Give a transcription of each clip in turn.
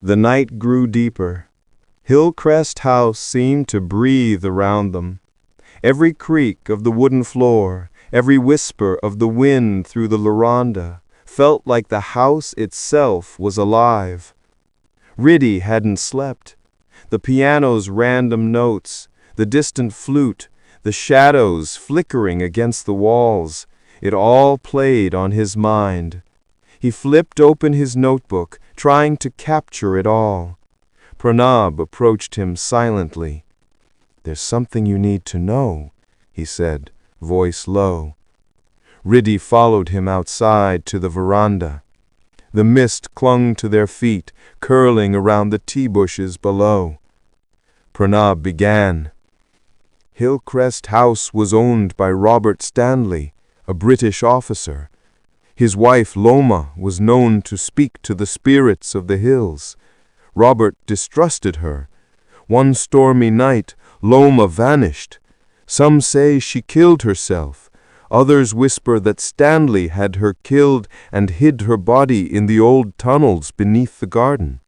The night grew deeper. Hill Crest House seemed to breathe around them. Every creak of the wooden floor, every whisper of the wind through the veranda, felt like the house itself was alive. Riddhi hadn't slept. The piano's random notes, the distant flute, the shadows flickering against the walls, it all played on his mind. He flipped open his notebook, trying to capture it all. Pronab approached him silently. "There's something you need to know," he said, voice low. Riddhi followed him outside to the veranda. The mist clung to their feet, curling around the tea bushes below. Pronab began. Hill Crest House was owned by Robert Stanley, a British officer. His wife Loma was known to speak to the spirits of the hills. Robert distrusted her. One stormy night, Loma vanished. Some say she killed herself. Others whisper that Stanley had her killed and hid her body in the old tunnels beneath the garden.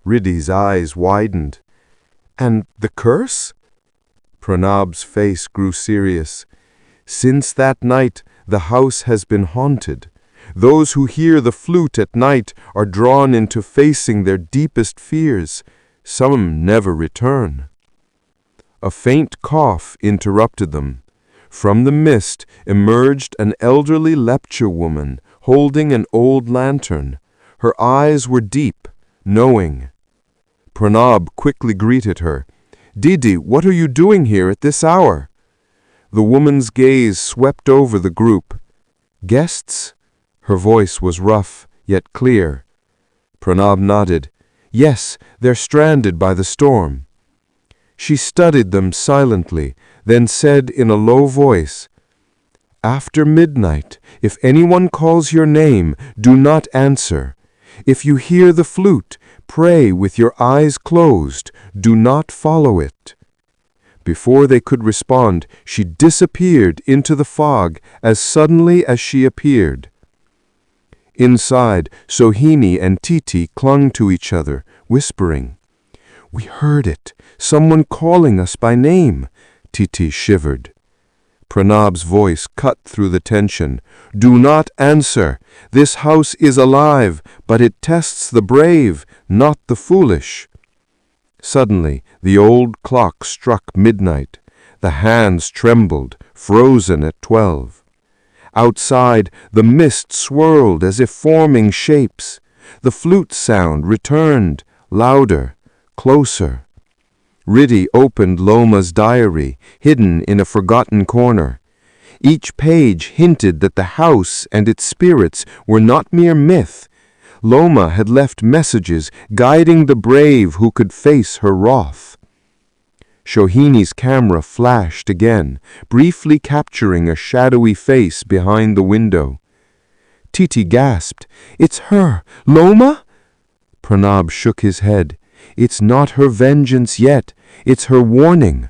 Riddhi's eyes widened. "And the curse?" Pronab's face grew serious. "Since that night, the house has been haunted. Those who hear the flute at night are drawn into facing their deepest fears. Some never return." A faint cough interrupted them. From the mist emerged an elderly lepcha woman holding an old lantern. Her eyes were deep, knowing. Pronab quickly greeted her. "Didi, what are you doing here at this hour?" The woman's gaze swept over the group. "Guests?" Her voice was rough, yet clear. Pronab nodded. "Yes, they're stranded by the storm." She studied them silently, then said in a low voice, "After midnight, if anyone calls your name, do not answer. If you hear the flute, pray with your eyes closed. Do not follow it." Before they could respond, she disappeared into the fog as suddenly as she appeared. Inside, Sohini and Tithi clung to each other, whispering. "We heard it, someone calling us by name," Tithi shivered. Pranab's voice cut through the tension. "Do not answer. This house is alive, but it tests the brave, not the foolish." Suddenly, the old clock struck midnight. The hands trembled, frozen at 12. Outside, the mist swirled as if forming shapes. The flute sound returned, louder, closer. Riddhi opened Loma's diary, hidden in a forgotten corner. Each page hinted that the house and its spirits were not mere myth. Loma had left messages guiding the brave who could face her wrath. Sohini's camera flashed again, briefly capturing a shadowy face behind the window. Tithi gasped, "It's her! Loma?" Pronab shook his head. "It's not her vengeance yet. It's her warning."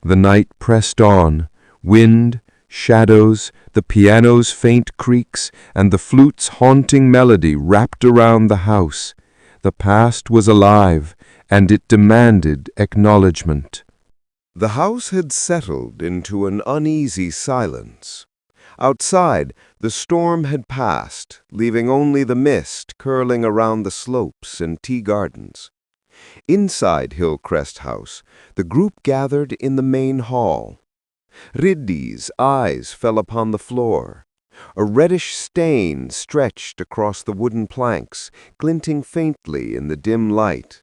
The night pressed on. Wind, shadows, the piano's faint creaks, and the flute's haunting melody wrapped around the house. The past was alive, and it demanded acknowledgement. The house had settled into an uneasy silence. Outside, the storm had passed, leaving only the mist curling around the slopes and tea gardens. Inside Hill Crest House, the group gathered in the main hall. Riddhi's eyes fell upon the floor. A reddish stain stretched across the wooden planks, glinting faintly in the dim light.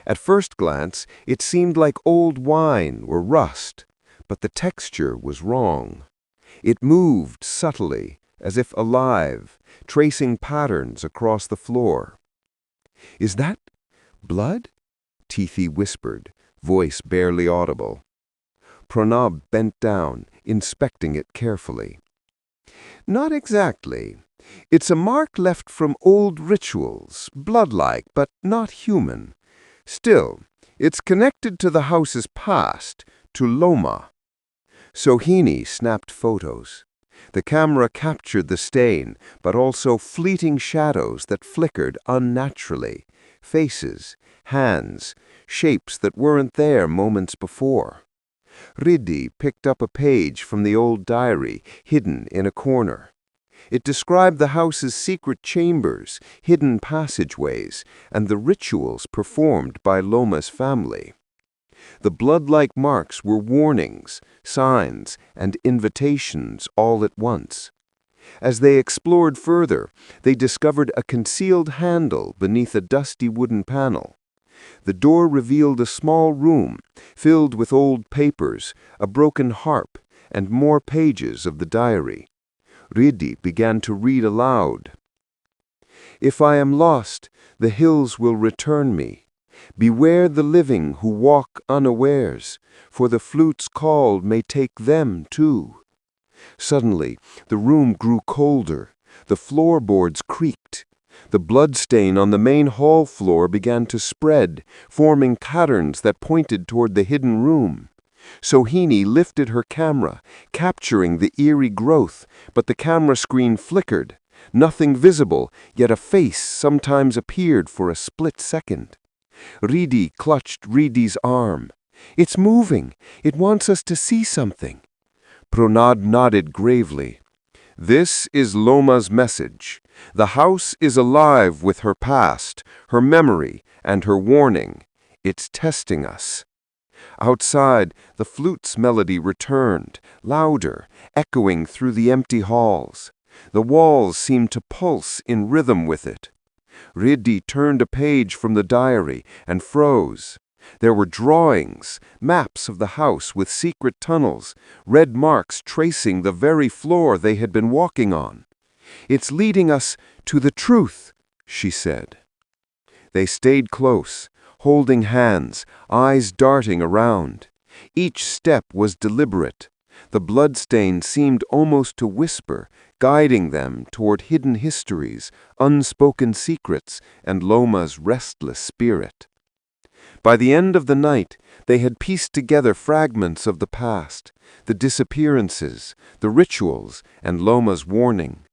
At first glance, it seemed like old wine or rust, but the texture was wrong. It moved subtly, as if alive, tracing patterns across the floor. "Is that blood?" Tithi whispered, voice barely audible. Pronab bent down, inspecting it carefully. "Not exactly. It's a mark left from old rituals, blood-like, but not human. Still, it's connected to the house's past, to Loma." Sohini snapped photos. The camera captured the stain, but also fleeting shadows that flickered unnaturally, faces, hands, shapes that weren't there moments before. Riddhi picked up a page from the old diary, hidden in a corner. It described the house's secret chambers, hidden passageways, and the rituals performed by Loma's family. The blood-like marks were warnings, signs, and invitations all at once. As they explored further, they discovered a concealed handle beneath a dusty wooden panel. The door revealed a small room, filled with old papers, a broken harp, and more pages of the diary. Riddhi began to read aloud. "If I am lost, the hills will return me. Beware the living who walk unawares, for the flute's call may take them too." Suddenly, the room grew colder. The floorboards creaked. The bloodstain on the main hall floor began to spread, forming patterns that pointed toward the hidden room. Sohini lifted her camera, capturing the eerie growth, but the camera screen flickered. Nothing visible, yet a face sometimes appeared for a split second. Riddhi clutched Riddhi's arm. "It's moving. It wants us to see something." Pronab nodded gravely. "This is Loma's message. The house is alive with her past, her memory, and her warning. It's testing us." Outside, the flute's melody returned, louder, echoing through the empty halls. The walls seemed to pulse in rhythm with it. Riddhi turned a page from the diary and froze. There were drawings, maps of the house with secret tunnels, red marks tracing the very floor they had been walking on. "It's leading us to the truth," she said. They stayed close, holding hands, eyes darting around. Each step was deliberate. The bloodstain seemed almost to whisper, guiding them toward hidden histories, unspoken secrets, and Loma's restless spirit. By the end of the night, they had pieced together fragments of the past, the disappearances, the rituals, and Loma's warning.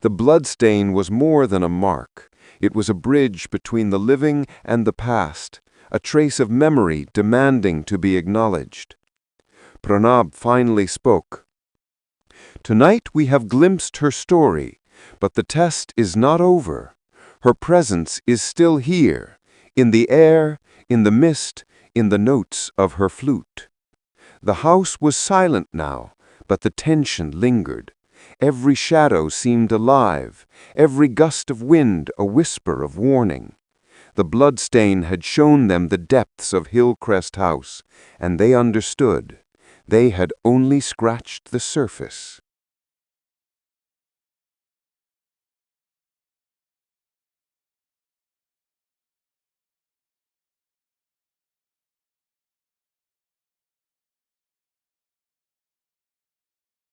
The bloodstain was more than a mark. It was a bridge between the living and the past, a trace of memory demanding to be acknowledged. Pronab finally spoke. "Tonight we have glimpsed her story, but the test is not over. Her presence is still here, in the air, in the mist, in the notes of her flute." The house was silent now, but the tension lingered. Every shadow seemed alive, every gust of wind a whisper of warning. The bloodstain had shown them the depths of Hill Crest House, and they understood. They had only scratched the surface.